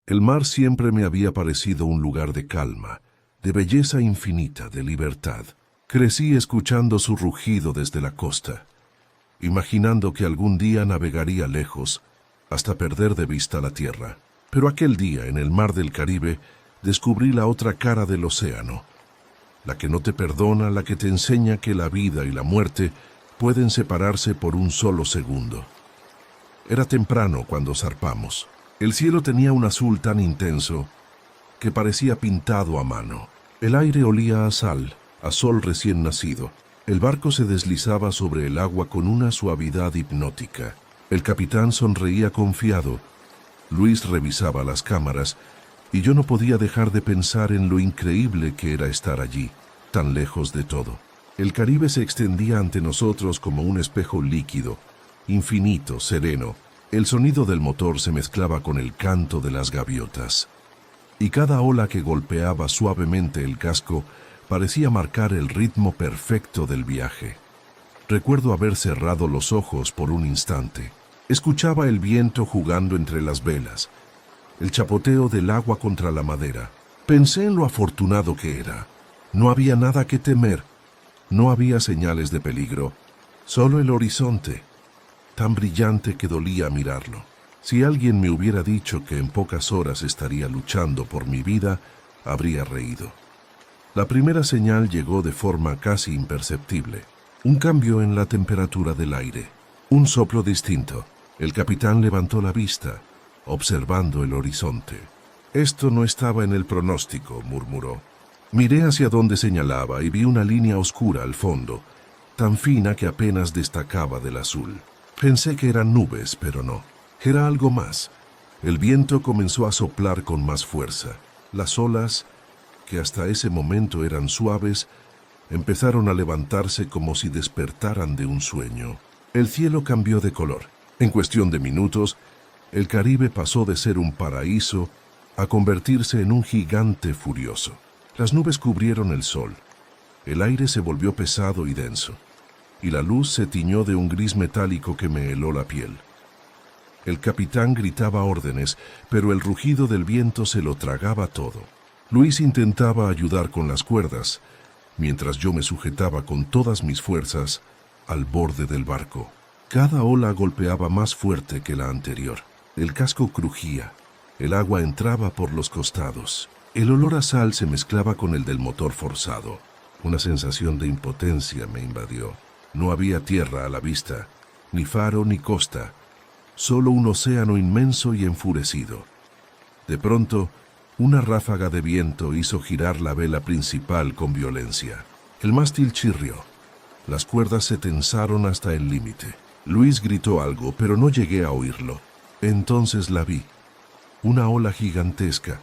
El mar siempre me había parecido un lugar de calma, de belleza infinita, de libertad. Crecí escuchando su rugido desde la costa, imaginando que algún día navegaría lejos, hasta perder de vista la tierra. Pero aquel día, en el mar del Caribe, descubrí la otra cara del océano, la que no te perdona, la que te enseña que la vida y la muerte pueden separarse por un solo segundo. Era temprano cuando zarpamos. El cielo tenía un azul tan intenso que parecía pintado a mano. El aire olía a sal, a sol recién nacido. El barco se deslizaba sobre el agua con una suavidad hipnótica. El capitán sonreía confiado. Luis revisaba las cámaras y yo no podía dejar de pensar en lo increíble que era estar allí, tan lejos de todo. El Caribe se extendía ante nosotros como un espejo líquido, infinito, sereno. El sonido del motor se mezclaba con el canto de las gaviotas, y cada ola que golpeaba suavemente el casco parecía marcar el ritmo perfecto del viaje. Recuerdo haber cerrado los ojos por un instante. Escuchaba el viento jugando entre las velas, el chapoteo del agua contra la madera. Pensé en lo afortunado que era. No había nada que temer, no había señales de peligro, solo el horizonte, tan brillante que dolía mirarlo. Si alguien me hubiera dicho que en pocas horas estaría luchando por mi vida, habría reído. La primera señal llegó de forma casi imperceptible. Un cambio en la temperatura del aire, un soplo distinto. El capitán levantó la vista, observando el horizonte. «Esto no estaba en el pronóstico», murmuró. Miré hacia donde señalaba y vi una línea oscura al fondo, tan fina que apenas destacaba del azul. Pensé que eran nubes, pero no. Era algo más. El viento comenzó a soplar con más fuerza. Las olas, que hasta ese momento eran suaves, empezaron a levantarse como si despertaran de un sueño. El cielo cambió de color. En cuestión de minutos, el Caribe pasó de ser un paraíso a convertirse en un gigante furioso. Las nubes cubrieron el sol. El aire se volvió pesado y denso, y la luz se tiñó de un gris metálico que me heló la piel. El capitán gritaba órdenes, pero el rugido del viento se lo tragaba todo. Luis intentaba ayudar con las cuerdas, mientras yo me sujetaba con todas mis fuerzas al borde del barco. Cada ola golpeaba más fuerte que la anterior. El casco crujía, el agua entraba por los costados. El olor a sal se mezclaba con el del motor forzado. Una sensación de impotencia me invadió. No había tierra a la vista, ni faro ni costa, solo un océano inmenso y enfurecido. De pronto, una ráfaga de viento hizo girar la vela principal con violencia. El mástil chirrió. Las cuerdas se tensaron hasta el límite. Luis gritó algo, pero no llegué a oírlo. Entonces la vi. Una ola gigantesca,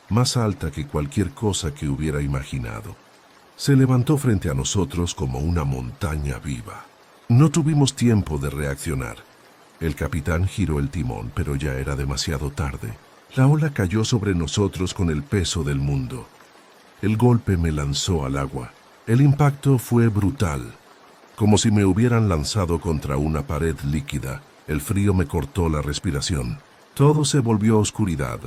más alta que cualquier cosa que hubiera imaginado. Se levantó frente a nosotros como una montaña viva. No tuvimos tiempo de reaccionar. El capitán giró el timón, pero ya era demasiado tarde. La ola cayó sobre nosotros con el peso del mundo. El golpe me lanzó al agua. El impacto fue brutal, como si me hubieran lanzado contra una pared líquida. El frío me cortó la respiración. Todo se volvió oscuridad,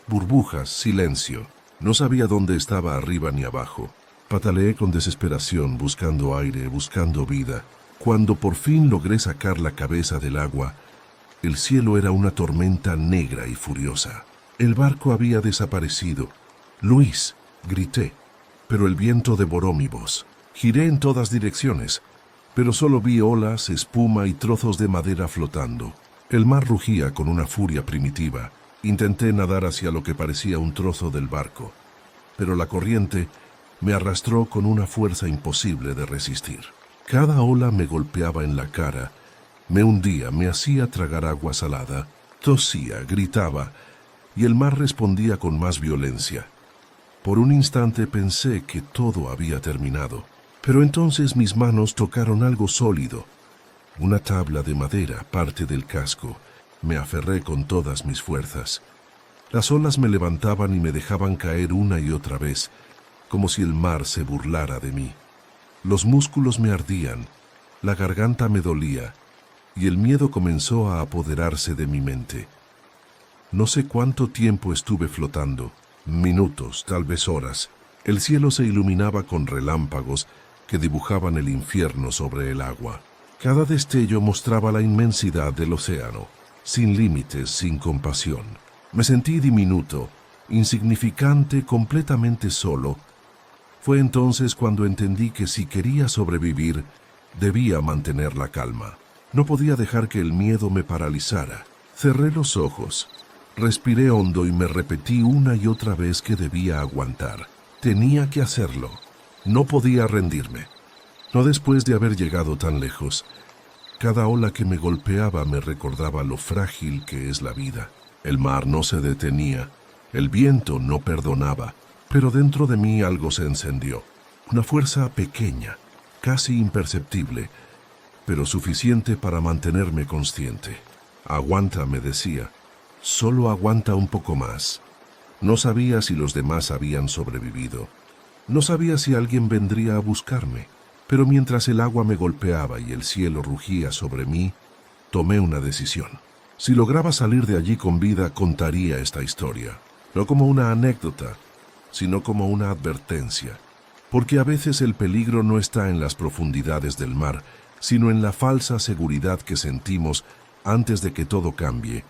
burbujas, silencio. No sabía dónde estaba arriba ni abajo. Pataleé con desesperación, buscando aire, buscando vida. Cuando por fin logré sacar la cabeza del agua, el cielo era una tormenta negra y furiosa. El barco había desaparecido. «Luis», grité, pero el viento devoró mi voz. Giré en todas direcciones, pero solo vi olas, espuma y trozos de madera flotando. El mar rugía con una furia primitiva. Intenté nadar hacia lo que parecía un trozo del barco, pero la corriente me arrastró con una fuerza imposible de resistir. Cada ola me golpeaba en la cara, me hundía, me hacía tragar agua salada, tosía, gritaba, y el mar respondía con más violencia. Por un instante pensé que todo había terminado, pero entonces mis manos tocaron algo sólido, una tabla de madera, parte del casco. Me aferré con todas mis fuerzas. Las olas me levantaban y me dejaban caer una y otra vez, como si el mar se burlara de mí. Los músculos me ardían, la garganta me dolía, y el miedo comenzó a apoderarse de mi mente. No sé cuánto tiempo estuve flotando, minutos, tal vez horas. El cielo se iluminaba con relámpagos que dibujaban el infierno sobre el agua. Cada destello mostraba la inmensidad del océano, sin límites, sin compasión. Me sentí diminuto, insignificante, completamente solo. Fue entonces cuando entendí que si quería sobrevivir, debía mantener la calma. No podía dejar que el miedo me paralizara. Cerré los ojos, respiré hondo y me repetí una y otra vez que debía aguantar. Tenía que hacerlo. No podía rendirme. No después de haber llegado tan lejos. Cada ola que me golpeaba me recordaba lo frágil que es la vida. El mar no se detenía, el viento no perdonaba, pero dentro de mí algo se encendió. Una fuerza pequeña, casi imperceptible, pero suficiente para mantenerme consciente. Aguanta, me decía, solo aguanta un poco más. No sabía si los demás habían sobrevivido. No sabía si alguien vendría a buscarme. Pero mientras el agua me golpeaba y el cielo rugía sobre mí, tomé una decisión. Si lograba salir de allí con vida, contaría esta historia. No como una anécdota, sino como una advertencia. Porque a veces el peligro no está en las profundidades del mar, sino en la falsa seguridad que sentimos antes de que todo cambie.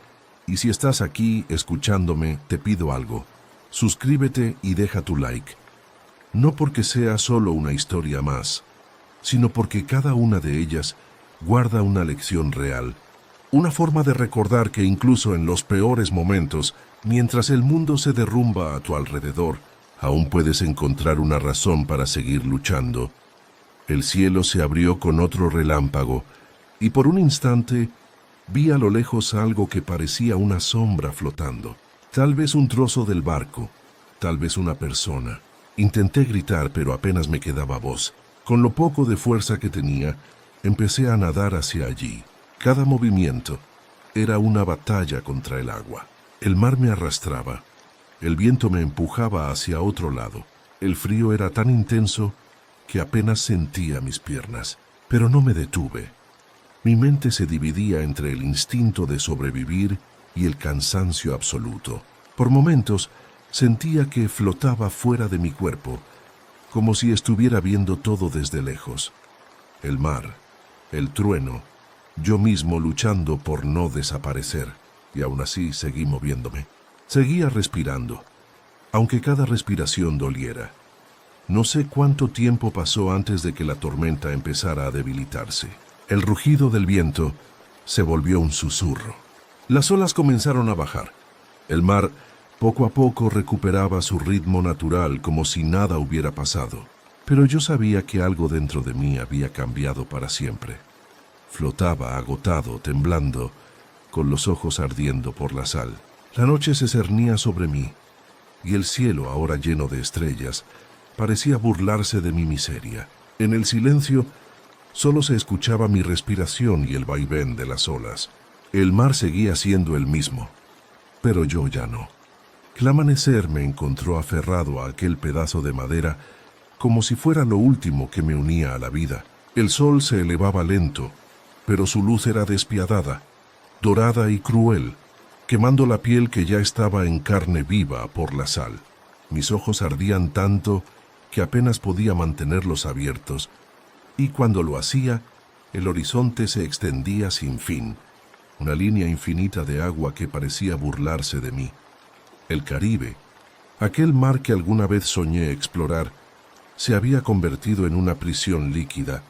Y si estás aquí escuchándome, te pido algo. Suscríbete y deja tu like. No porque sea solo una historia más, sino porque cada una de ellas guarda una lección real, una forma de recordar que incluso en los peores momentos, mientras el mundo se derrumba a tu alrededor, aún puedes encontrar una razón para seguir luchando. El cielo se abrió con otro relámpago, y por un instante vi a lo lejos algo que parecía una sombra flotando, tal vez un trozo del barco, tal vez una persona. Intenté gritar, pero apenas me quedaba voz. Con lo poco de fuerza que tenía, empecé a nadar hacia allí. Cada movimiento era una batalla contra el agua. El mar me arrastraba. El viento me empujaba hacia otro lado. El frío era tan intenso que apenas sentía mis piernas. Pero no me detuve. Mi mente se dividía entre el instinto de sobrevivir y el cansancio absoluto. Por momentos sentía que flotaba fuera de mi cuerpo, como si estuviera viendo todo desde lejos. El mar, el trueno, yo mismo luchando por no desaparecer, y aún así seguí moviéndome. Seguía respirando, aunque cada respiración doliera. No sé cuánto tiempo pasó antes de que la tormenta empezara a debilitarse. El rugido del viento se volvió un susurro. Las olas comenzaron a bajar. El mar poco a poco recuperaba su ritmo natural como si nada hubiera pasado. Pero yo sabía que algo dentro de mí había cambiado para siempre. Flotaba agotado, temblando, con los ojos ardiendo por la sal. La noche se cernía sobre mí, y el cielo, ahora lleno de estrellas, parecía burlarse de mi miseria. En el silencio solo se escuchaba mi respiración y el vaivén de las olas. El mar seguía siendo el mismo, pero yo ya no. El amanecer me encontró aferrado a aquel pedazo de madera como si fuera lo último que me unía a la vida. El sol se elevaba lento, pero su luz era despiadada, dorada y cruel, quemando la piel que ya estaba en carne viva por la sal. Mis ojos ardían tanto que apenas podía mantenerlos abiertos, y cuando lo hacía, el horizonte se extendía sin fin, una línea infinita de agua que parecía burlarse de mí. El Caribe, aquel mar que alguna vez soñé explorar, se había convertido en una prisión líquida,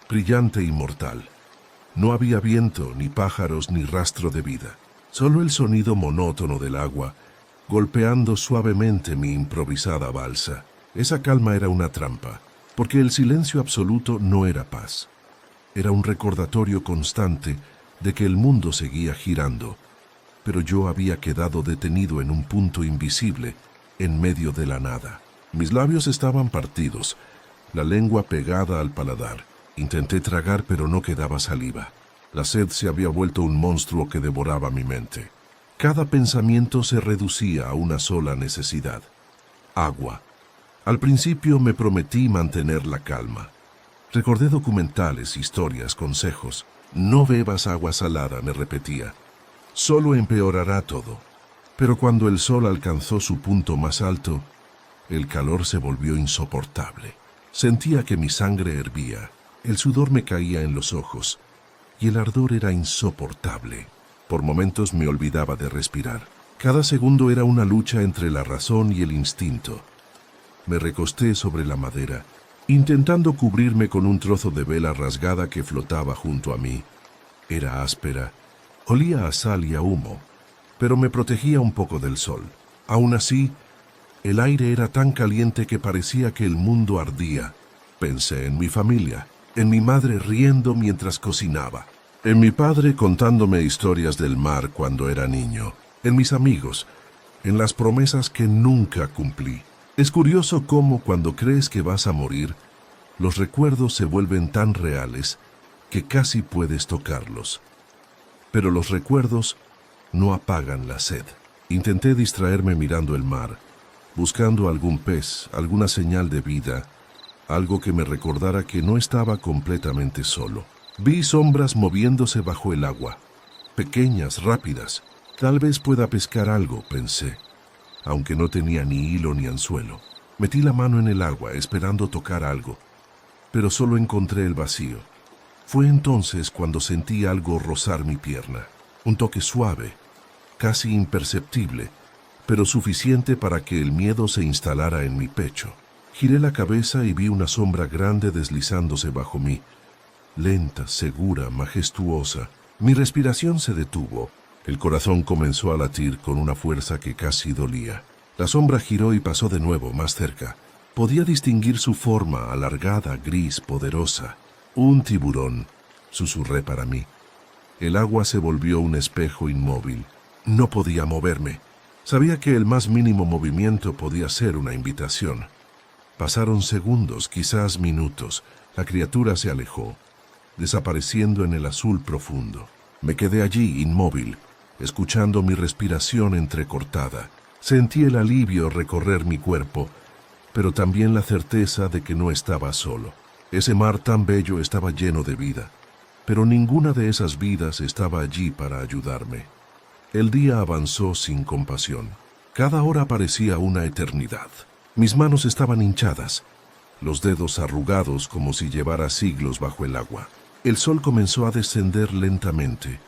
brillante y mortal. No había viento, ni pájaros, ni rastro de vida. Solo el sonido monótono del agua, golpeando suavemente mi improvisada balsa. Esa calma era una trampa, porque el silencio absoluto no era paz. Era un recordatorio constante de que el mundo seguía girando, pero yo había quedado detenido en un punto invisible, en medio de la nada. Mis labios estaban partidos, la lengua pegada al paladar. Intenté tragar, pero no quedaba saliva. La sed se había vuelto un monstruo que devoraba mi mente. Cada pensamiento se reducía a una sola necesidad: agua. Al principio me prometí mantener la calma. Recordé documentales, historias, consejos. No bebas agua salada, me repetía. Solo empeorará todo. Pero cuando el sol alcanzó su punto más alto, el calor se volvió insoportable. Sentía que mi sangre hervía, el sudor me caía en los ojos, y el ardor era insoportable. Por momentos me olvidaba de respirar. Cada segundo era una lucha entre la razón y el instinto. Me recosté sobre la madera, intentando cubrirme con un trozo de vela rasgada que flotaba junto a mí. Era áspera, olía a sal y a humo, pero me protegía un poco del sol. Aún así, el aire era tan caliente que parecía que el mundo ardía. Pensé en mi familia, en mi madre riendo mientras cocinaba, en mi padre contándome historias del mar cuando era niño, en mis amigos, en las promesas que nunca cumplí. Es curioso cómo cuando crees que vas a morir, los recuerdos se vuelven tan reales que casi puedes tocarlos. Pero los recuerdos no apagan la sed. Intenté distraerme mirando el mar, buscando algún pez, alguna señal de vida, algo que me recordara que no estaba completamente solo. Vi sombras moviéndose bajo el agua, pequeñas, rápidas. Tal vez pueda pescar algo, pensé, aunque no tenía ni hilo ni anzuelo. Metí la mano en el agua, esperando tocar algo, pero solo encontré el vacío. Fue entonces cuando sentí algo rozar mi pierna, un toque suave, casi imperceptible, pero suficiente para que el miedo se instalara en mi pecho. Giré la cabeza y vi una sombra grande deslizándose bajo mí, lenta, segura, majestuosa. Mi respiración se detuvo. El corazón comenzó a latir con una fuerza que casi dolía. La sombra giró y pasó de nuevo, más cerca. Podía distinguir su forma, alargada, gris, poderosa. Un tiburón, susurré para mí. El agua se volvió un espejo inmóvil. No podía moverme. Sabía que el más mínimo movimiento podía ser una invitación. Pasaron segundos, quizás minutos. La criatura se alejó, desapareciendo en el azul profundo. Me quedé allí, inmóvil, escuchando mi respiración entrecortada. Sentí el alivio recorrer mi cuerpo, pero también la certeza de que no estaba solo. Ese mar tan bello estaba lleno de vida, pero ninguna de esas vidas estaba allí para ayudarme. El día avanzó sin compasión. Cada hora parecía una eternidad. Mis manos estaban hinchadas, los dedos arrugados como si llevara siglos bajo el agua. El sol comenzó a descender lentamente,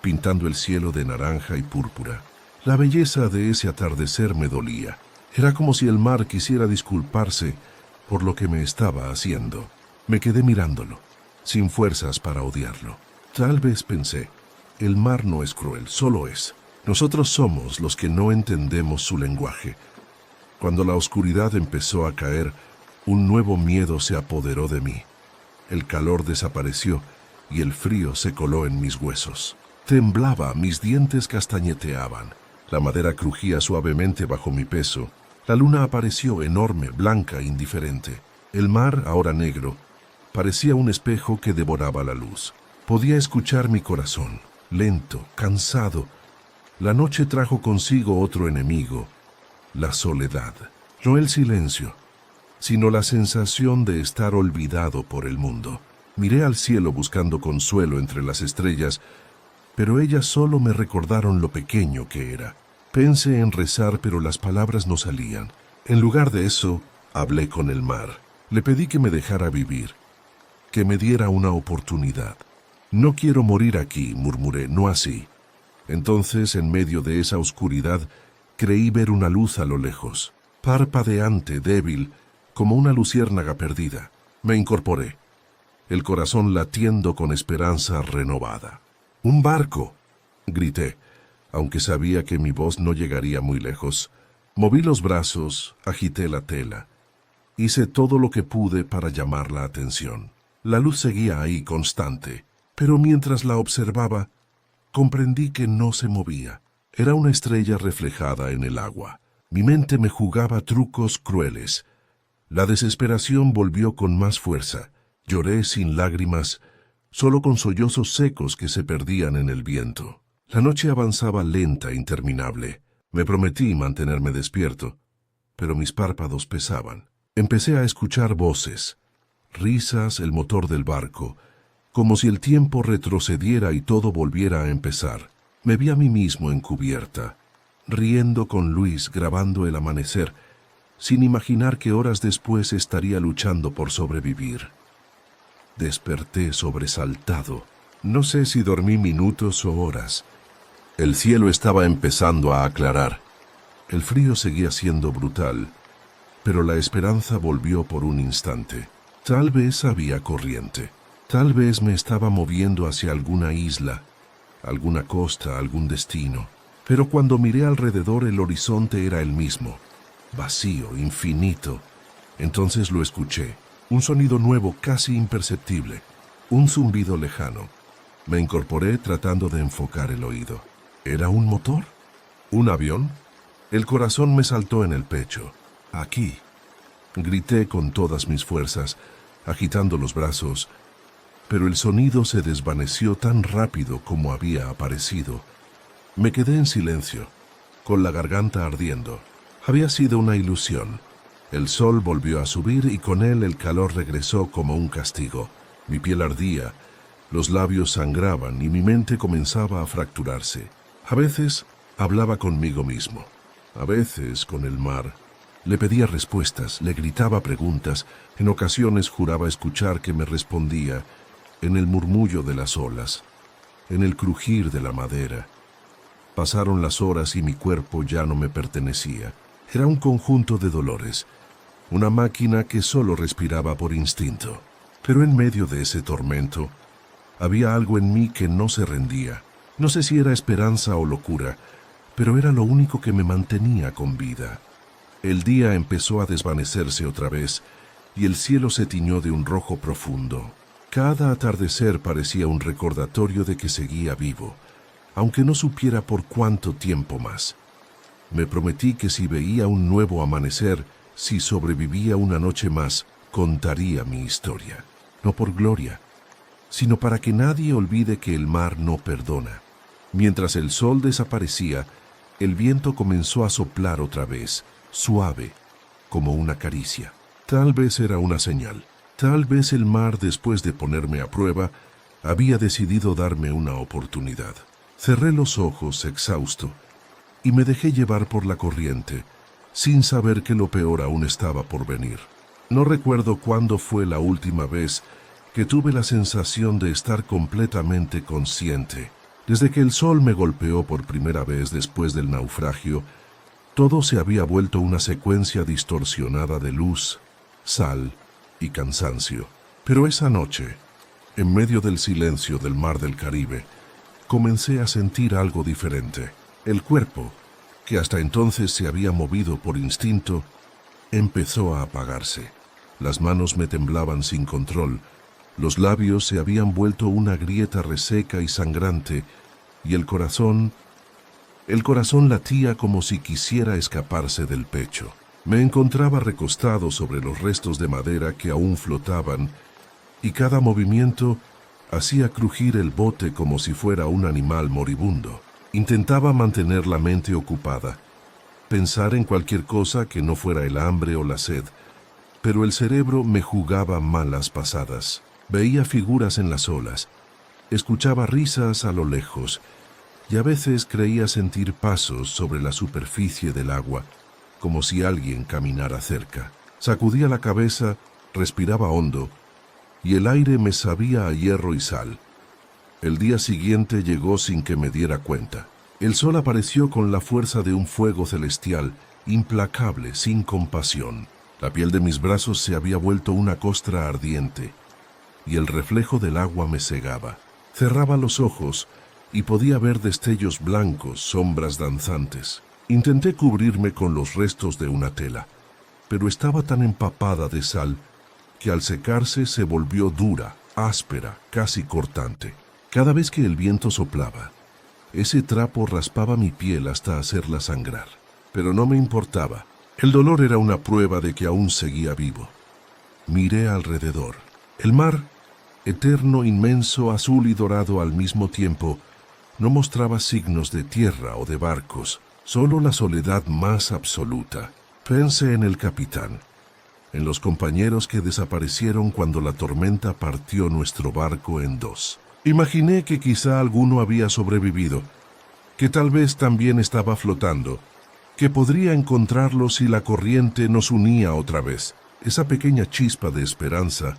pintando el cielo de naranja y púrpura. La belleza de ese atardecer me dolía. Era como si el mar quisiera disculparse por lo que me estaba haciendo. Me quedé mirándolo, sin fuerzas para odiarlo. Tal vez pensé, el mar no es cruel, solo es. Nosotros somos los que no entendemos su lenguaje. Cuando la oscuridad empezó a caer, un nuevo miedo se apoderó de mí. El calor desapareció y el frío se coló en mis huesos. Temblaba, mis dientes castañeteaban. La madera crujía suavemente bajo mi peso. La luna apareció enorme, blanca, indiferente. El mar, ahora negro, parecía un espejo que devoraba la luz. Podía escuchar mi corazón, lento, cansado. La noche trajo consigo otro enemigo, la soledad. No el silencio, sino la sensación de estar olvidado por el mundo. Miré al cielo buscando consuelo entre las estrellas, pero ellas solo me recordaron lo pequeño que era. Pensé en rezar, pero las palabras no salían. En lugar de eso, hablé con el mar. Le pedí que me dejara vivir, que me diera una oportunidad. No quiero morir aquí, murmuré, no así. Entonces, en medio de esa oscuridad, creí ver una luz a lo lejos, parpadeante, débil, como una luciérnaga perdida. Me incorporé, el corazón latiendo con esperanza renovada. ¡Un barco!, grité, aunque sabía que mi voz no llegaría muy lejos. Moví los brazos, agité la tela. Hice todo lo que pude para llamar la atención. La luz seguía ahí, constante, pero mientras la observaba, comprendí que no se movía. Era una estrella reflejada en el agua. Mi mente me jugaba trucos crueles. La desesperación volvió con más fuerza. Lloré sin lágrimas, solo con sollozos secos que se perdían en el viento. La noche avanzaba lenta, interminable. Me prometí mantenerme despierto, pero mis párpados pesaban. Empecé a escuchar voces, risas, el motor del barco, como si el tiempo retrocediera y todo volviera a empezar. Me vi a mí mismo en cubierta, riendo con Luis grabando el amanecer, sin imaginar que horas después estaría luchando por sobrevivir. Desperté sobresaltado. No sé si dormí minutos o horas. El cielo estaba empezando a aclarar. El frío seguía siendo brutal, pero la esperanza volvió por un instante. Tal vez había corriente. Tal vez me estaba moviendo hacia alguna isla, alguna costa, algún destino. Pero cuando miré alrededor el horizonte era el mismo, vacío, infinito. Entonces lo escuché, un sonido nuevo casi imperceptible, un zumbido lejano. Me incorporé tratando de enfocar el oído. ¿Era un motor? ¿Un avión? El corazón me saltó en el pecho. Aquí. Grité con todas mis fuerzas, agitando los brazos, pero el sonido se desvaneció tan rápido como había aparecido. Me quedé en silencio, con la garganta ardiendo. Había sido una ilusión. El sol volvió a subir y con él el calor regresó como un castigo. Mi piel ardía, los labios sangraban y mi mente comenzaba a fracturarse. A veces hablaba conmigo mismo, a veces con el mar. Le pedía respuestas, le gritaba preguntas, en ocasiones juraba escuchar que me respondía, en el murmullo de las olas, en el crujir de la madera. Pasaron las horas y mi cuerpo ya no me pertenecía. Era un conjunto de dolores, una máquina que solo respiraba por instinto. Pero en medio de ese tormento, había algo en mí que no se rendía. No sé si era esperanza o locura, pero era lo único que me mantenía con vida. El día empezó a desvanecerse otra vez, y el cielo se tiñó de un rojo profundo. Cada atardecer parecía un recordatorio de que seguía vivo, aunque no supiera por cuánto tiempo más. Me prometí que si veía un nuevo amanecer, si sobrevivía una noche más, contaría mi historia. No por gloria, sino para que nadie olvide que el mar no perdona. Mientras el sol desaparecía, el viento comenzó a soplar otra vez, suave, como una caricia. Tal vez era una señal. Tal vez el mar, después de ponerme a prueba, había decidido darme una oportunidad. Cerré los ojos, exhausto, y me dejé llevar por la corriente, sin saber que lo peor aún estaba por venir. No recuerdo cuándo fue la última vez que tuve la sensación de estar completamente consciente. Desde que el sol me golpeó por primera vez después del naufragio, todo se había vuelto una secuencia distorsionada de luz, sal y cansancio. Pero esa noche, en medio del silencio del mar del Caribe, comencé a sentir algo diferente. El cuerpo, que hasta entonces se había movido por instinto, empezó a apagarse. Las manos me temblaban sin control, los labios se habían vuelto una grieta reseca y sangrante, y el corazón latía como si quisiera escaparse del pecho. Me encontraba recostado sobre los restos de madera que aún flotaban, y cada movimiento hacía crujir el bote como si fuera un animal moribundo. Intentaba mantener la mente ocupada, pensar en cualquier cosa que no fuera el hambre o la sed, pero el cerebro me jugaba malas pasadas. Veía figuras en las olas, escuchaba risas a lo lejos, y a veces creía sentir pasos sobre la superficie del agua, como si alguien caminara cerca. Sacudía la cabeza, respiraba hondo, y el aire me sabía a hierro y sal. El día siguiente llegó sin que me diera cuenta. El sol apareció con la fuerza de un fuego celestial, implacable, sin compasión. La piel de mis brazos se había vuelto una costra ardiente, y el reflejo del agua me cegaba. Cerraba los ojos y podía ver destellos blancos, sombras danzantes. Intenté cubrirme con los restos de una tela, pero estaba tan empapada de sal que al secarse se volvió dura, áspera, casi cortante. Cada vez que el viento soplaba, ese trapo raspaba mi piel hasta hacerla sangrar. Pero no me importaba. El dolor era una prueba de que aún seguía vivo. Miré alrededor. El mar, eterno, inmenso, azul y dorado al mismo tiempo, no mostraba signos de tierra o de barcos, solo la soledad más absoluta. Pensé en el capitán, en los compañeros que desaparecieron cuando la tormenta partió nuestro barco en dos. Imaginé que quizá alguno había sobrevivido, que tal vez también estaba flotando, que podría encontrarlo si la corriente nos unía otra vez. Esa pequeña chispa de esperanza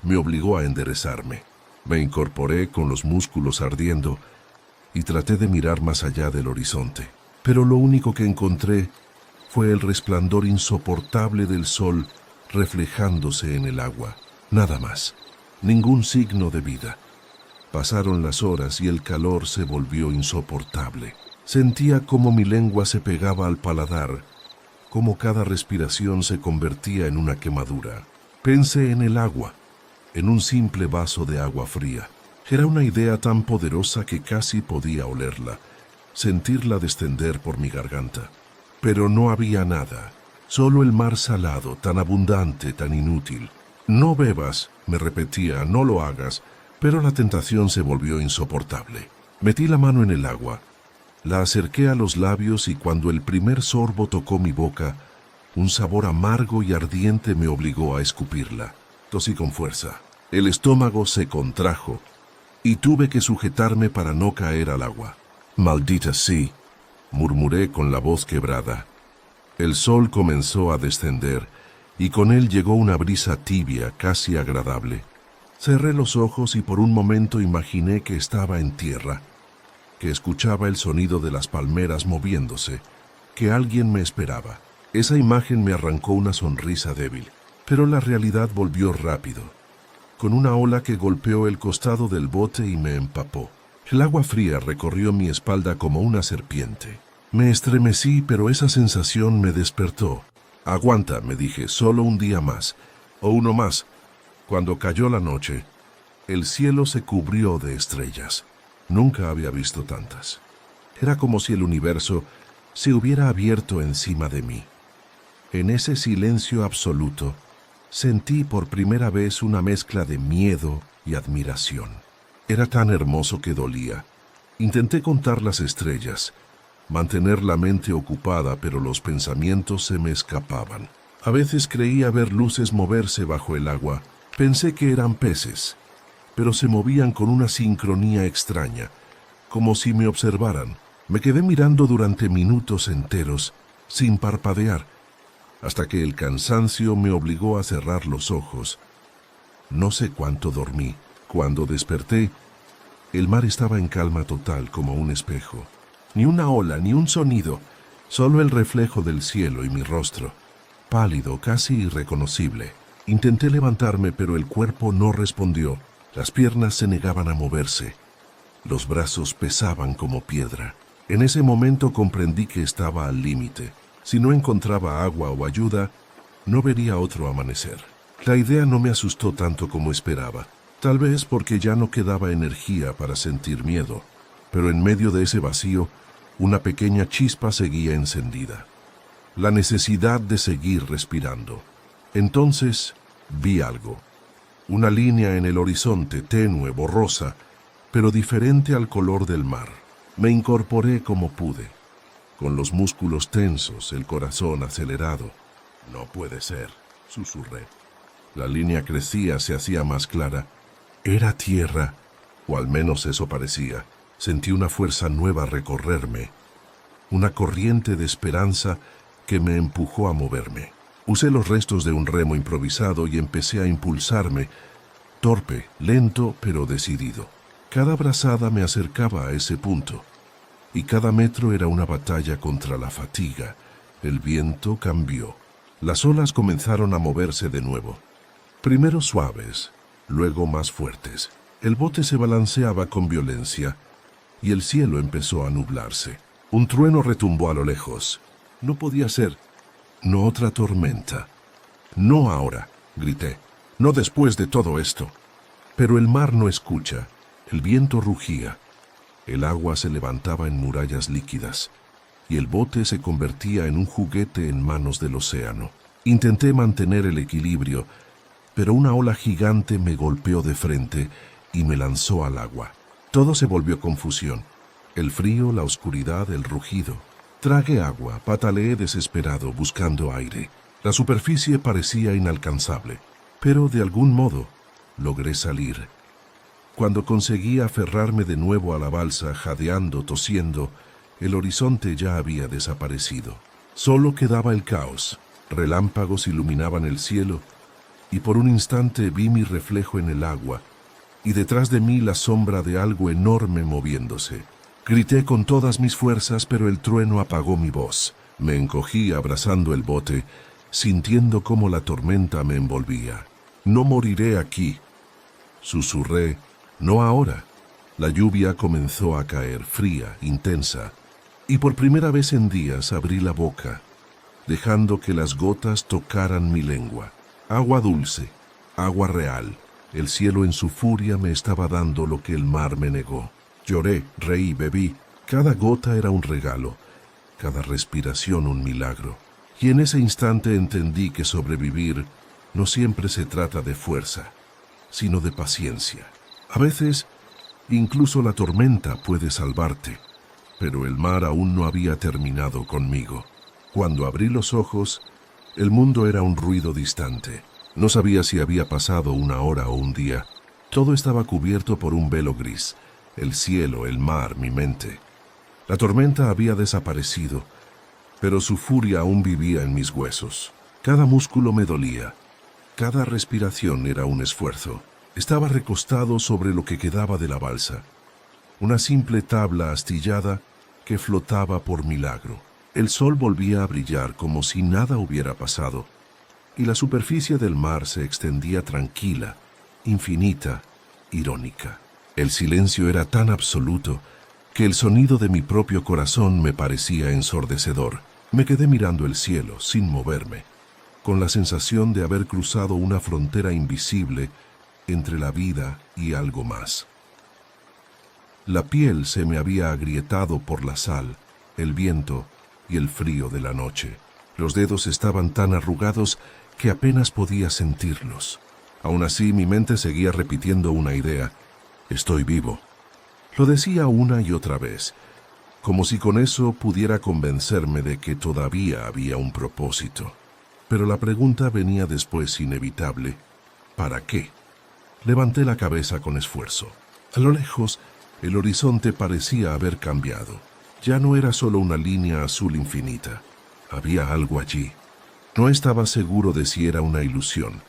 me obligó a enderezarme. Me incorporé con los músculos ardiendo y traté de mirar más allá del horizonte. Pero lo único que encontré fue el resplandor insoportable del sol reflejándose en el agua. Nada más. Ningún signo de vida. Pasaron las horas y el calor se volvió insoportable. Sentía como mi lengua se pegaba al paladar, como cada respiración se convertía en una quemadura. Pensé en el agua, en un simple vaso de agua fría. Era una idea tan poderosa que casi podía olerla, sentirla descender por mi garganta. Pero no había nada, solo el mar salado, tan abundante, tan inútil. No bebas, me repetía, no lo hagas, pero la tentación se volvió insoportable. Metí la mano en el agua, la acerqué a los labios y cuando el primer sorbo tocó mi boca, un sabor amargo y ardiente me obligó a escupirla. Tosí con fuerza. El estómago se contrajo y tuve que sujetarme para no caer al agua. «Maldita sí», murmuré con la voz quebrada. El sol comenzó a descender y con él llegó una brisa tibia, casi agradable. Cerré los ojos y por un momento imaginé que estaba en tierra, que escuchaba el sonido de las palmeras moviéndose, que alguien me esperaba. Esa imagen me arrancó una sonrisa débil, pero la realidad volvió rápido, con una ola que golpeó el costado del bote y me empapó. El agua fría recorrió mi espalda como una serpiente. Me estremecí, pero esa sensación me despertó. «Aguanta», me dije, «solo un día más, o uno más». Cuando cayó la noche, el cielo se cubrió de estrellas. Nunca había visto tantas. Era como si el universo se hubiera abierto encima de mí. En ese silencio absoluto, sentí por primera vez una mezcla de miedo y admiración. Era tan hermoso que dolía. Intenté contar las estrellas, mantener la mente ocupada, pero los pensamientos se me escapaban. A veces creía ver luces moverse bajo el agua. Pensé que eran peces, pero se movían con una sincronía extraña, como si me observaran. Me quedé mirando durante minutos enteros, sin parpadear, hasta que el cansancio me obligó a cerrar los ojos. No sé cuánto dormí. Cuando desperté, el mar estaba en calma total como un espejo. Ni una ola, ni un sonido, solo el reflejo del cielo y mi rostro, pálido, casi irreconocible. Intenté levantarme, pero el cuerpo no respondió. Las piernas se negaban a moverse. Los brazos pesaban como piedra. En ese momento comprendí que estaba al límite. Si no encontraba agua o ayuda, no vería otro amanecer. La idea no me asustó tanto como esperaba. Tal vez porque ya no quedaba energía para sentir miedo. Pero en medio de ese vacío, una pequeña chispa seguía encendida. La necesidad de seguir respirando. Entonces vi algo. Una línea en el horizonte, tenue, borrosa, pero diferente al color del mar. Me incorporé como pude, con los músculos tensos, el corazón acelerado. «No puede ser», susurré. La línea crecía, se hacía más clara. Era tierra, o al menos eso parecía. Sentí una fuerza nueva recorrerme, una corriente de esperanza que me empujó a moverme. Usé los restos de un remo improvisado y empecé a impulsarme, torpe, lento, pero decidido. Cada brazada me acercaba a ese punto, y cada metro era una batalla contra la fatiga. El viento cambió. Las olas comenzaron a moverse de nuevo. Primero suaves, luego más fuertes. El bote se balanceaba con violencia, y el cielo empezó a nublarse. Un trueno retumbó a lo lejos. No podía ser. No otra tormenta. «No ahora», grité. «No después de todo esto». Pero el mar no escucha. El viento rugía. El agua se levantaba en murallas líquidas, y el bote se convertía en un juguete en manos del océano. Intenté mantener el equilibrio, pero una ola gigante me golpeó de frente y me lanzó al agua. Todo se volvió confusión. El frío, la oscuridad, el rugido. Tragué agua, pataleé desesperado, buscando aire. La superficie parecía inalcanzable, pero de algún modo logré salir. Cuando conseguí aferrarme de nuevo a la balsa, jadeando, tosiendo, El horizonte ya había desaparecido. Solo quedaba el caos. Relámpagos iluminaban el cielo, y por un instante vi mi reflejo en el agua, y detrás de mí la sombra de algo enorme moviéndose. Grité con todas mis fuerzas, pero el trueno apagó mi voz. Me encogí abrazando el bote, sintiendo cómo la tormenta me envolvía. «No moriré aquí», susurré. «No ahora». La lluvia comenzó a caer, fría, intensa, y por primera vez en días abrí la boca, dejando que las gotas tocaran mi lengua. Agua dulce, agua real. El cielo en su furia me estaba dando lo que el mar me negó. Lloré, reí, bebí. Cada gota era un regalo, cada respiración un milagro. Y en ese instante entendí que sobrevivir no siempre se trata de fuerza, sino de paciencia. A veces, incluso la tormenta puede salvarte, pero el mar aún no había terminado conmigo. Cuando abrí los ojos, el mundo era un ruido distante. No sabía si había pasado una hora o un día. Todo estaba cubierto por un velo gris. El cielo, el mar, mi mente. La tormenta había desaparecido, pero su furia aún vivía en mis huesos. Cada músculo me dolía. Cada respiración era un esfuerzo. Estaba recostado sobre lo que quedaba de la balsa, una simple tabla astillada que flotaba por milagro. El sol volvía a brillar como si nada hubiera pasado, y la superficie del mar se extendía tranquila, infinita, irónica. El silencio era tan absoluto que el sonido de mi propio corazón me parecía ensordecedor. Me quedé mirando el cielo, sin moverme, con la sensación de haber cruzado una frontera invisible entre la vida y algo más. La piel se me había agrietado por la sal, el viento y el frío de la noche. Los dedos estaban tan arrugados que apenas podía sentirlos. Aún así, mi mente seguía repitiendo una idea: estoy vivo. Lo decía una y otra vez, como si con eso pudiera convencerme de que todavía había un propósito. Pero la pregunta venía después, inevitable: ¿para qué? Levanté la cabeza con esfuerzo. A lo lejos, el horizonte parecía haber cambiado. Ya no era solo una línea azul infinita. Había algo allí. No estaba seguro de si era una ilusión,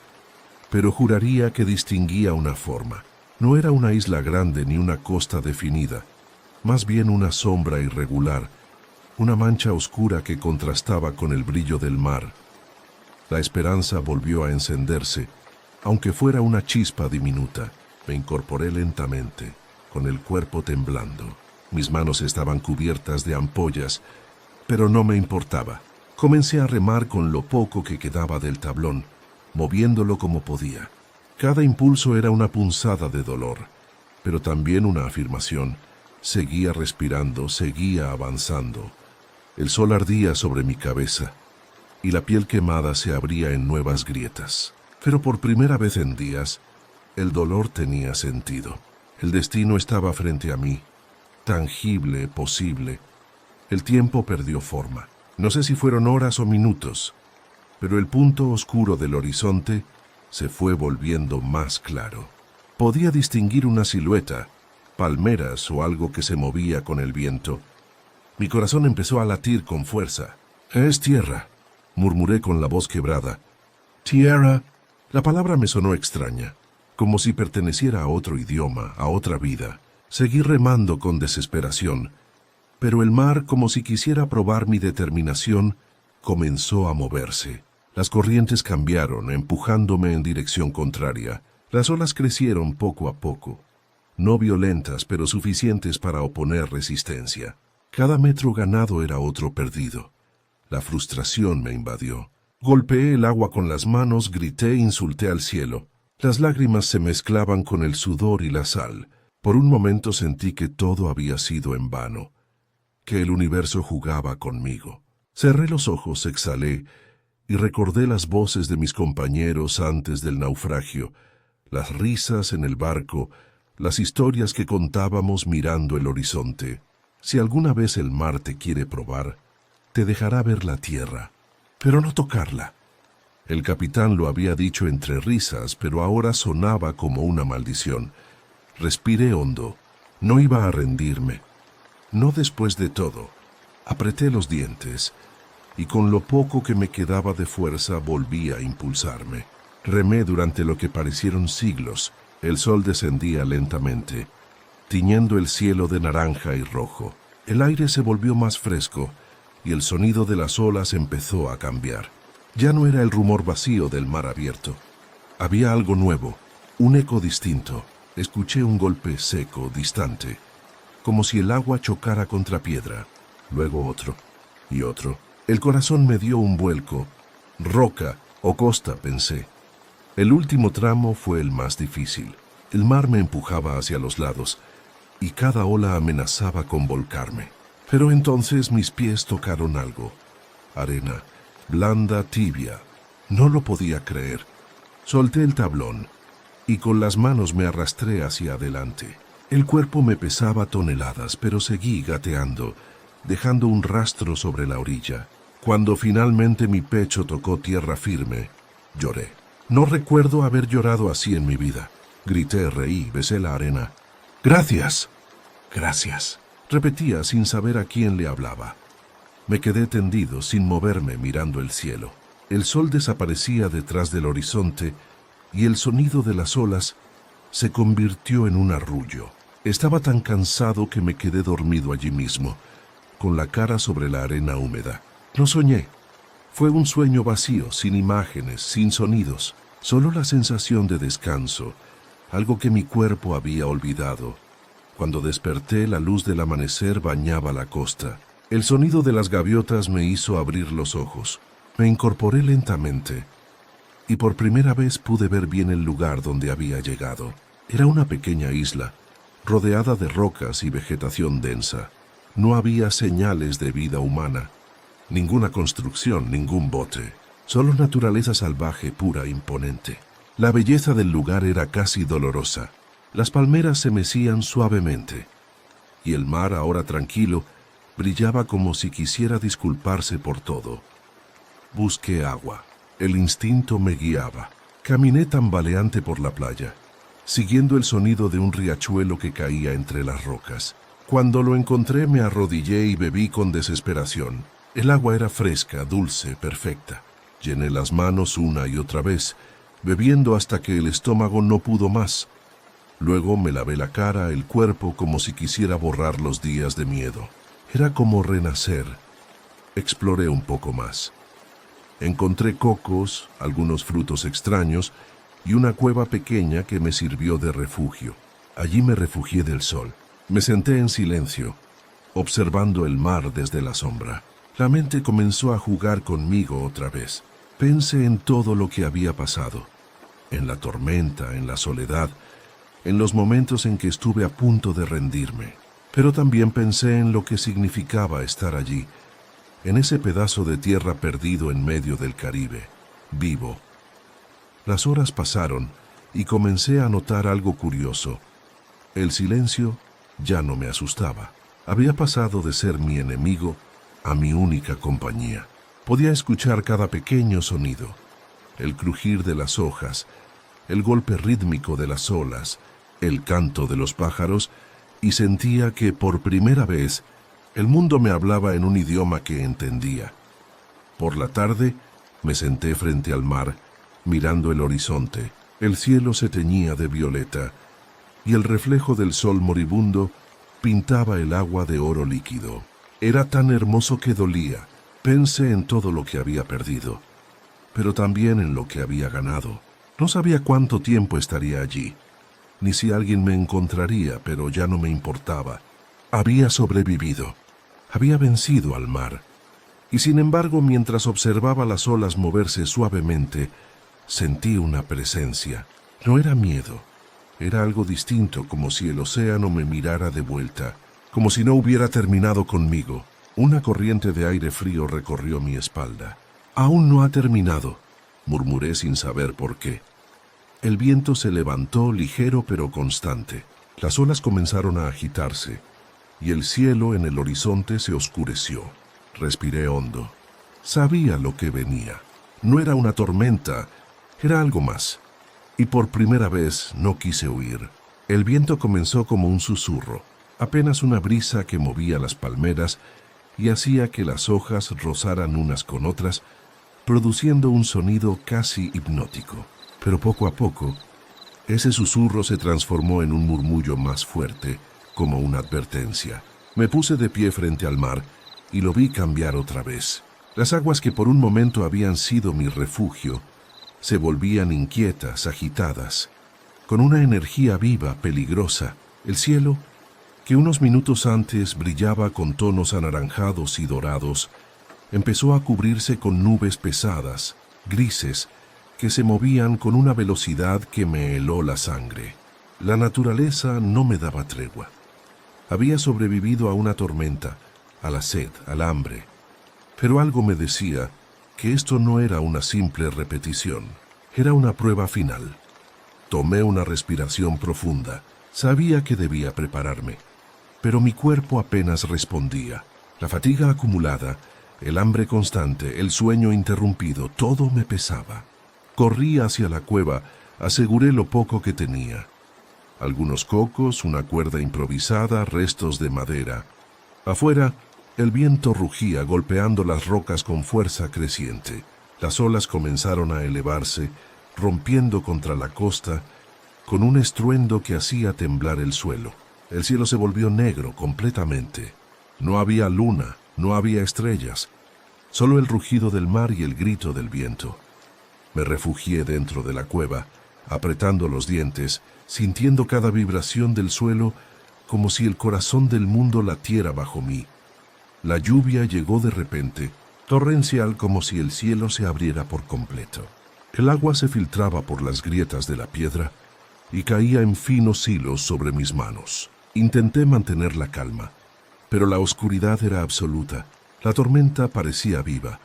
pero juraría que distinguía una forma. No era una isla grande ni una costa definida, más bien una sombra irregular, una mancha oscura que contrastaba con el brillo del mar. La esperanza volvió a encenderse, aunque fuera una chispa diminuta. Me incorporé lentamente, con el cuerpo temblando. Mis manos estaban cubiertas de ampollas, pero no me importaba. Comencé a remar con lo poco que quedaba del tablón, moviéndolo como podía. Cada impulso era una punzada de dolor, pero también una afirmación. Seguía respirando, seguía avanzando. El sol ardía sobre mi cabeza, y la piel quemada se abría en nuevas grietas. Pero por primera vez en días, el dolor tenía sentido. El destino estaba frente a mí, tangible, posible. El tiempo perdió forma. No sé si fueron horas o minutos, pero el punto oscuro del horizonte se fue volviendo más claro. Podía distinguir una silueta, palmeras o algo que se movía con el viento. Mi corazón empezó a latir con fuerza. «Es tierra», murmuré con la voz quebrada. «Tierra». La palabra me sonó extraña, como si perteneciera a otro idioma, a otra vida. Seguí remando con desesperación, pero el mar, como si quisiera probar mi determinación, comenzó a moverse. Las corrientes cambiaron, empujándome en dirección contraria. Las olas crecieron poco a poco, no violentas, pero suficientes para oponer resistencia. Cada metro ganado era otro perdido. La frustración me invadió. Golpeé el agua con las manos, grité e insulté al cielo. Las lágrimas se mezclaban con el sudor y la sal. Por un momento sentí que todo había sido en vano, que el universo jugaba conmigo. Cerré los ojos, exhalé y recordé las voces de mis compañeros antes del naufragio, las risas en el barco, las historias que contábamos mirando el horizonte. Si alguna vez el mar te quiere probar, te dejará ver la tierra, pero no tocarla. El capitán lo había dicho entre risas, pero ahora sonaba como una maldición. Respiré hondo. No iba a rendirme. No después de todo. Apreté los dientes y con lo poco que me quedaba de fuerza volví a impulsarme. Remé durante lo que parecieron siglos. El sol descendía lentamente, tiñendo el cielo de naranja y rojo. El aire se volvió más fresco y el sonido de las olas empezó a cambiar. Ya no era el rumor vacío del mar abierto. Había algo nuevo, un eco distinto. Escuché un golpe seco, distante, como si el agua chocara contra piedra. Luego otro y otro. El corazón me dio un vuelco. Roca o costa, pensé. El último tramo fue el más difícil. El mar me empujaba hacia los lados y cada ola amenazaba con volcarme. Pero entonces mis pies tocaron algo. Arena, blanda, tibia. No lo podía creer. Solté el tablón y con las manos me arrastré hacia adelante. El cuerpo me pesaba toneladas, pero seguí gateando, dejando un rastro sobre la orilla. Cuando finalmente mi pecho tocó tierra firme, lloré. No recuerdo haber llorado así en mi vida. Grité, reí, besé la arena. «Gracias, gracias», repetía sin saber a quién le hablaba. Me quedé tendido, sin moverme, mirando el cielo. El sol desaparecía detrás del horizonte y el sonido de las olas se convirtió en un arrullo. Estaba tan cansado que me quedé dormido allí mismo, con la cara sobre la arena húmeda. No soñé. Fue un sueño vacío, sin imágenes, sin sonidos, solo la sensación de descanso, algo que mi cuerpo había olvidado. Cuando desperté, la luz del amanecer bañaba la costa. El sonido de las gaviotas me hizo abrir los ojos. Me incorporé lentamente y por primera vez pude ver bien el lugar donde había llegado. Era una pequeña isla, rodeada de rocas y vegetación densa. No había señales de vida humana, ninguna construcción, ningún bote, solo naturaleza salvaje pura e imponente. La belleza del lugar era casi dolorosa. Las palmeras se mecían suavemente, y el mar, ahora tranquilo, brillaba como si quisiera disculparse por todo. Busqué agua. El instinto me guiaba. Caminé tambaleante por la playa, siguiendo el sonido de un riachuelo que caía entre las rocas. Cuando lo encontré, me arrodillé y bebí con desesperación. El agua era fresca, dulce, perfecta. Llené las manos una y otra vez, bebiendo hasta que el estómago no pudo más. Luego me lavé la cara, el cuerpo, como si quisiera borrar los días de miedo. Era como renacer. Exploré un poco más. Encontré cocos, algunos frutos extraños y una cueva pequeña que me sirvió de refugio. Allí me refugié del sol. Me senté en silencio, observando el mar desde la sombra. La mente comenzó a jugar conmigo otra vez. Pensé en todo lo que había pasado, en la tormenta, en la soledad, en los momentos en que estuve a punto de rendirme. Pero también pensé en lo que significaba estar allí, en ese pedazo de tierra perdido en medio del Caribe, vivo. Las horas pasaron y comencé a notar algo curioso. El silencio ya no me asustaba. Había pasado de ser mi enemigo a mi única compañía. Podía escuchar cada pequeño sonido, el crujir de las hojas, el golpe rítmico de las olas, el canto de los pájaros, y sentía que por primera vez el mundo me hablaba en un idioma que entendía. Por la tarde me senté frente al mar, mirando el horizonte. El cielo se teñía de violeta y el reflejo del sol moribundo pintaba el agua de oro líquido. Era tan hermoso que dolía. Pensé en todo lo que había perdido, pero también en lo que había ganado. No sabía cuánto tiempo estaría allí, ni si alguien me encontraría, pero ya no me importaba. Había sobrevivido. Había vencido al mar. Y sin embargo, mientras observaba las olas moverse suavemente, sentí una presencia. No era miedo. Era algo distinto, como si el océano me mirara de vuelta, como si no hubiera terminado conmigo. Una corriente de aire frío recorrió mi espalda. «Aún no ha terminado», murmuré sin saber por qué. El viento se levantó ligero pero constante. Las olas comenzaron a agitarse y el cielo en el horizonte se oscureció. Respiré hondo. Sabía lo que venía. No era una tormenta, era algo más. Y por primera vez no quise huir. El viento comenzó como un susurro, apenas una brisa que movía las palmeras y hacía que las hojas rozaran unas con otras, produciendo un sonido casi hipnótico. Pero poco a poco, ese susurro se transformó en un murmullo más fuerte, como una advertencia. Me puse de pie frente al mar y lo vi cambiar otra vez. Las aguas que por un momento habían sido mi refugio se volvían inquietas, agitadas, con una energía viva, peligrosa. El cielo, que unos minutos antes brillaba con tonos anaranjados y dorados, empezó a cubrirse con nubes pesadas, grises, que se movían con una velocidad que me heló la sangre. La naturaleza no me daba tregua. Había sobrevivido a una tormenta, a la sed, al hambre, pero algo me decía que esto no era una simple repetición, era una prueba final. Tomé una respiración profunda, sabía que debía prepararme, pero mi cuerpo apenas respondía. La fatiga acumulada, el hambre constante, el sueño interrumpido, todo me pesaba. Corrí hacia la cueva, aseguré lo poco que tenía. Algunos cocos, una cuerda improvisada, restos de madera. Afuera, el viento rugía golpeando las rocas con fuerza creciente. Las olas comenzaron a elevarse, rompiendo contra la costa, con un estruendo que hacía temblar el suelo. El cielo se volvió negro completamente. No había luna, no había estrellas, solo el rugido del mar y el grito del viento. Me refugié dentro de la cueva, apretando los dientes, sintiendo cada vibración del suelo como si el corazón del mundo latiera bajo mí. La lluvia llegó de repente, torrencial como si el cielo se abriera por completo. El agua se filtraba por las grietas de la piedra y caía en finos hilos sobre mis manos. Intenté mantener la calma, pero la oscuridad era absoluta. La tormenta parecía viva,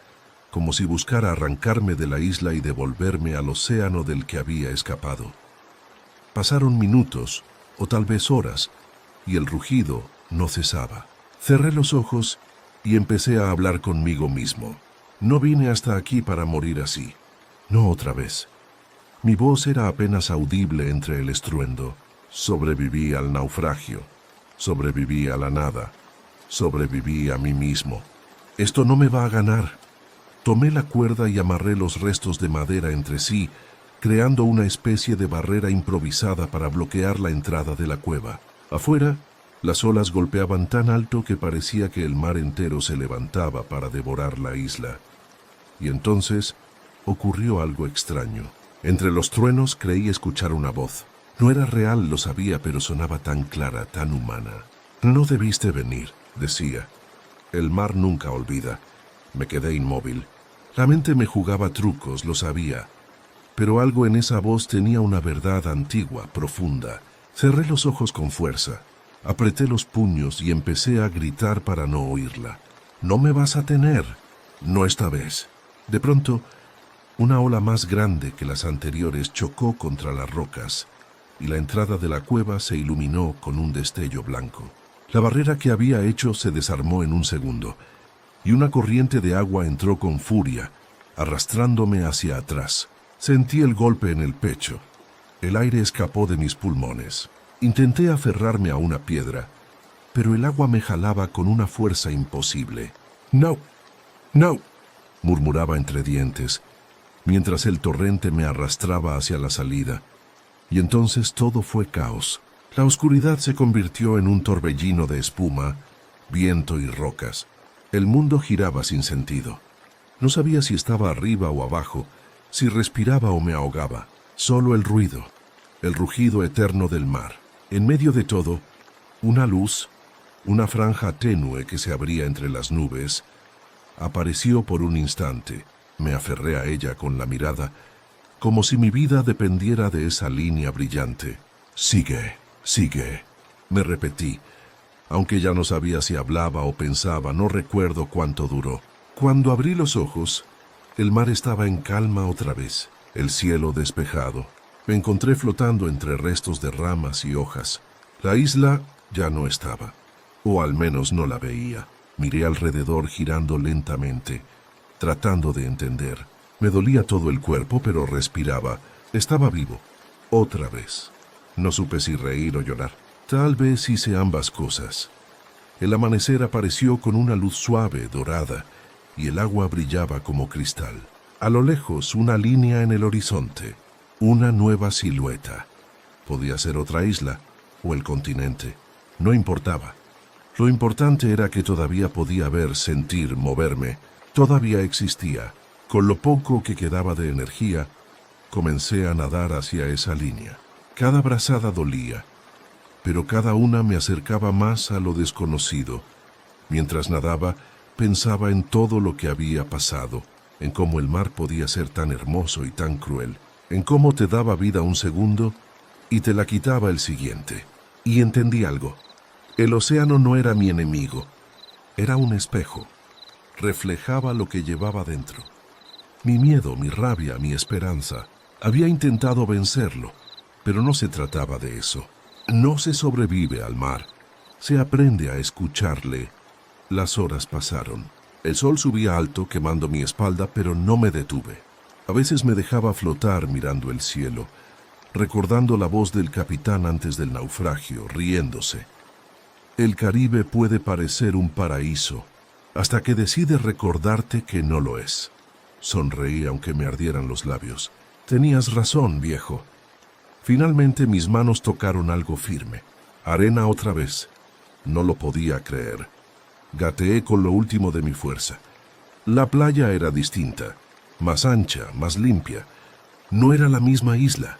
como si buscara arrancarme de la isla y devolverme al océano del que había escapado. Pasaron minutos, o tal vez horas, y el rugido no cesaba. Cerré los ojos y empecé a hablar conmigo mismo. No vine hasta aquí para morir así. No otra vez. Mi voz era apenas audible entre el estruendo. Sobreviví al naufragio. Sobreviví a la nada. Sobreviví a mí mismo. Esto no me va a ganar. Tomé la cuerda y amarré los restos de madera entre sí, creando una especie de barrera improvisada para bloquear la entrada de la cueva. Afuera, las olas golpeaban tan alto que parecía que el mar entero se levantaba para devorar la isla. Y entonces ocurrió algo extraño. Entre los truenos creí escuchar una voz. No era real, lo sabía, pero sonaba tan clara, tan humana. «No debiste venir», decía. «El mar nunca olvida». Me quedé inmóvil. La mente me jugaba trucos, lo sabía. Pero algo en esa voz tenía una verdad antigua, profunda. Cerré los ojos con fuerza. Apreté los puños y empecé a gritar para no oírla. «No me vas a tener. No esta vez». De pronto, una ola más grande que las anteriores chocó contra las rocas y la entrada de la cueva se iluminó con un destello blanco. La barrera que había hecho se desarmó en un segundo y una corriente de agua entró con furia, arrastrándome hacia atrás. Sentí el golpe en el pecho. El aire escapó de mis pulmones. Intenté aferrarme a una piedra, pero el agua me jalaba con una fuerza imposible. «No, no», murmuraba entre dientes, mientras el torrente me arrastraba hacia la salida. Y entonces todo fue caos. La oscuridad se convirtió en un torbellino de espuma, viento y rocas. El mundo giraba sin sentido. No sabía si estaba arriba o abajo, si respiraba o me ahogaba. Solo el ruido, el rugido eterno del mar. En medio de todo, una luz, una franja tenue que se abría entre las nubes, apareció por un instante. Me aferré a ella con la mirada, como si mi vida dependiera de esa línea brillante. «Sigue, sigue», me repetí, aunque ya no sabía si hablaba o pensaba, no recuerdo cuánto duró. Cuando abrí los ojos, el mar estaba en calma otra vez, el cielo despejado. Me encontré flotando entre restos de ramas y hojas. La isla ya no estaba, o al menos no la veía. Miré alrededor girando lentamente, tratando de entender. Me dolía todo el cuerpo, pero respiraba. Estaba vivo. Otra vez. No supe si reír o llorar. Tal vez hice ambas cosas. El amanecer apareció con una luz suave, dorada, y el agua brillaba como cristal. A lo lejos, una línea en el horizonte, una nueva silueta. Podía ser otra isla o el continente, no importaba. Lo importante era que todavía podía ver, sentir, moverme, todavía existía. Con lo poco que quedaba de energía, comencé a nadar hacia esa línea. Cada brazada dolía, pero cada una me acercaba más a lo desconocido. Mientras nadaba, pensaba en todo lo que había pasado, en cómo el mar podía ser tan hermoso y tan cruel, en cómo te daba vida un segundo y te la quitaba el siguiente. Y entendí algo. El océano no era mi enemigo, era un espejo. Reflejaba lo que llevaba dentro. Mi miedo, mi rabia, mi esperanza. Había intentado vencerlo, pero no se trataba de eso. No se sobrevive al mar, se aprende a escucharle. Las horas pasaron. El sol subía alto quemando mi espalda, pero no me detuve. A veces me dejaba flotar mirando el cielo, recordando la voz del capitán antes del naufragio, riéndose. El Caribe puede parecer un paraíso, hasta que decides recordarte que no lo es. Sonreí aunque me ardieran los labios. Tenías razón, viejo. Finalmente mis manos tocaron algo firme. Arena otra vez. No lo podía creer. Gateé con lo último de mi fuerza. La playa era distinta, más ancha, más limpia. No era la misma isla.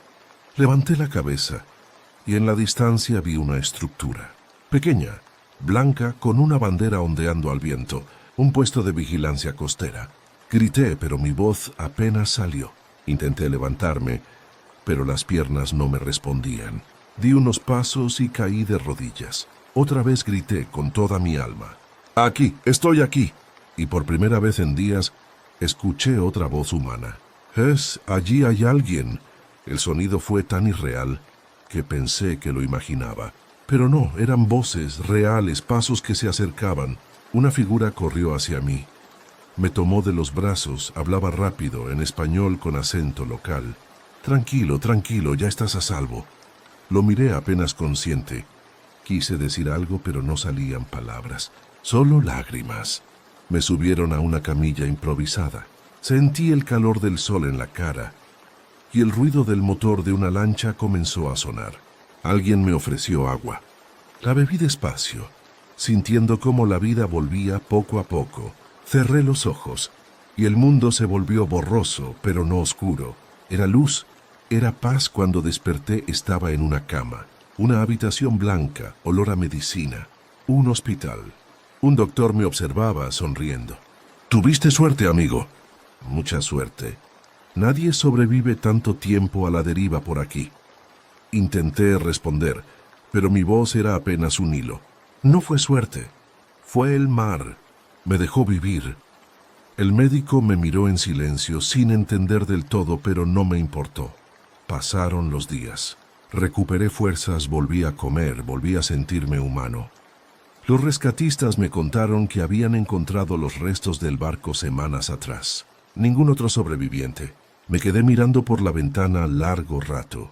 Levanté la cabeza y en la distancia vi una estructura. Pequeña, blanca, con una bandera ondeando al viento, un puesto de vigilancia costera. Grité, pero mi voz apenas salió. Intenté levantarme, pero las piernas no me respondían. Di unos pasos y caí de rodillas. Otra vez grité con toda mi alma. «Aquí, estoy aquí». Y por primera vez en días, escuché otra voz humana. Allí hay alguien». El sonido fue tan irreal que pensé que lo imaginaba. Pero no, eran voces reales, pasos que se acercaban. Una figura corrió hacia mí. Me tomó de los brazos, hablaba rápido, en español con acento local. «Tranquilo, tranquilo, ya estás a salvo». Lo miré apenas consciente. Quise decir algo, pero no salían palabras, solo lágrimas. Me subieron a una camilla improvisada. Sentí el calor del sol en la cara y el ruido del motor de una lancha comenzó a sonar. Alguien me ofreció agua. La bebí despacio, sintiendo cómo la vida volvía poco a poco. Cerré los ojos y el mundo se volvió borroso, pero no oscuro. Era luz, era paz. Cuando desperté estaba en una cama, una habitación blanca, olor a medicina, un hospital. Un doctor me observaba sonriendo. «Tuviste suerte, amigo». «Mucha suerte. Nadie sobrevive tanto tiempo a la deriva por aquí». Intenté responder, pero mi voz era apenas un hilo. No fue suerte, fue el mar. Me dejó vivir. El médico me miró en silencio, sin entender del todo, pero no me importó. Pasaron los días. Recuperé fuerzas, volví a comer, volví a sentirme humano. Los rescatistas me contaron que habían encontrado los restos del barco semanas atrás. Ningún otro sobreviviente. Me quedé mirando por la ventana largo rato,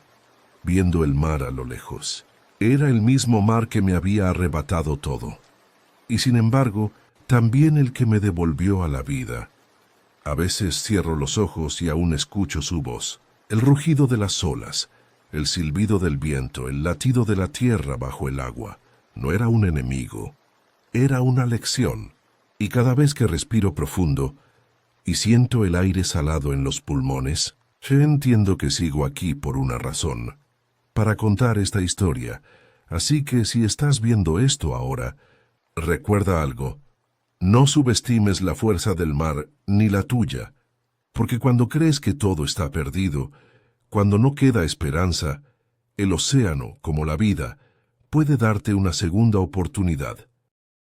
viendo el mar a lo lejos. Era el mismo mar que me había arrebatado todo. Y sin embargo, también el que me devolvió a la vida. A veces cierro los ojos y aún escucho su voz, el rugido de las olas, el silbido del viento, el latido de la tierra bajo el agua. No era un enemigo, era una lección. Y cada vez que respiro profundo y siento el aire salado en los pulmones, entiendo que sigo aquí por una razón, para contar esta historia. Así que si estás viendo esto ahora, recuerda algo. No subestimes la fuerza del mar ni la tuya, porque cuando crees que todo está perdido, cuando no queda esperanza, el océano, como la vida, puede darte una segunda oportunidad.